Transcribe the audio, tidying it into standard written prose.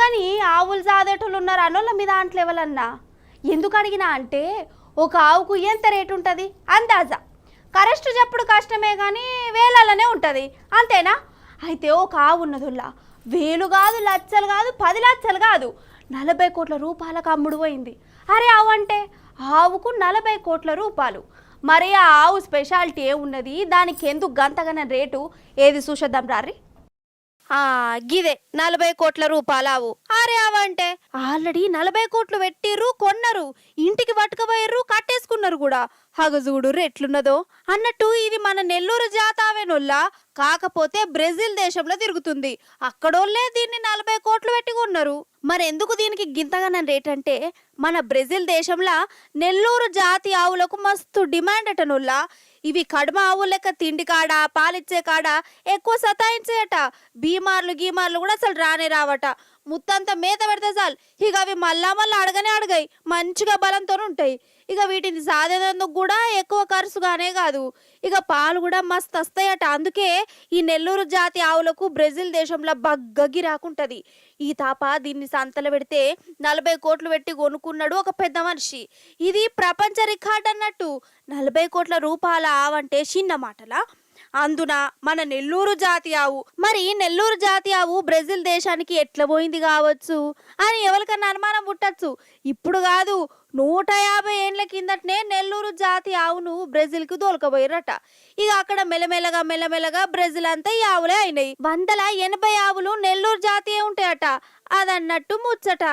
కానీ ఆవులు సాదేటోళ్ళు ఉన్నారు అనోళ్ళ మీద అంట్లు ఎవరన్నా. ఎందుకు అడిగినా అంటే ఒక ఆవుకు ఎంత రేటు ఉంటుంది అందాజా. కరెక్ట్ చెప్పుడు కష్టమే కానీ వేలలోనే ఉంటుంది అంతేనా. అయితే ఒక ఆవు ఉన్నదుల్లా వేలు కాదు లక్షలు కాదు 10 లక్షలు కాదు 40 కోట్ల రూపాయలకు అమ్ముడు పోయింది. అరే ఆవు అంటే ఆవుకు 40 కోట్ల రూపాయలు. మరి ఆ ఆవు స్పెషాలిటీ ఏమున్నది, దానికి ఎందుకు గంతగన రేటు ఏది చూసేద్దాం రారి. గిదే 40 కోట్ల రూపాయలు ఆవు. అరే అవంటే ఆల్రెడీ 40 కోట్లు పెట్టిర్రు, కొన్నారు, ఇంటికి పట్టుకుపోయారు, కట్టేసుకున్నారు కూడా. హగజూడు ఎట్లున్నదో అన్నట్టు ఇది మన నెల్లూరు జాతావేనొల్లా, కాకపోతే బ్రెజిల్ దేశంలో తిరుగుతుంది. అక్కడోళ్ళే దీన్ని 40 కోట్లు పెట్టి కొన్నారు. మరి ఎందుకు దీనికి గింతగానం రేట్ అంటే మన బ్రెజిల్ దేశంలో నెల్లూరు జాతి ఆవులకు మస్తు డిమాండ్ అటనుల్లా. ఇవి కడమ ఆవు లెక్క తిండి కాడ పాలిచ్చే కాడ ఎక్కువ సతాయించేయట. బీమార్లు గీమార్లు కూడా అసలు రానే రావట. ముత్తంతా మేత పెడితే చాలు ఇక అవి మళ్ళా అడగనే అడగాయి, మంచిగా బలంతో ఉంటాయి. ఇక వీటిని సాధేందుకు కూడా ఎక్కువ ఖర్చుగానే కాదు, ఇక పాలు కూడా మస్తు వస్తాయట. అందుకే ఈ నెల్లూరు జాతి ఆవులకు బ్రెజిల్ దేశంలో బగ్గ గిరాకుంటది. ఈ తాప దీన్ని సంతలో పెడితే 40 కోట్లు పెట్టి కొనుక్కున్నాడు ఒక పెద్ద మనిషి. ఇది ప్రపంచ రికార్డ్ అన్నట్టు. 40 కోట్ల రూపాయల ఆవంటే చిన్న మాటలా. అందున మన నెల్లూరు జాతి ఆవు. మరి నెల్లూరు జాతి ఆవు బ్రెజిల్ దేశానికి ఎట్లా పోయింది కావచ్చు అని ఎవరికన్నా అనుమానం పుట్టచ్చు. ఇప్పుడు కాదు, 150 ఏండ్ల కిందటనే నెల్లూరు జాతి ఆవును బ్రెజిల్కి దోలుకపోయారట. ఇక అక్కడ మెల్లమెల్లగా బ్రెజిల్ అంతా ఈ ఆవులే అయినాయి. 180 ఆవులు నెల్లూరు జాతీయే ఉంటాయట. అదన్నట్టు ముచ్చట.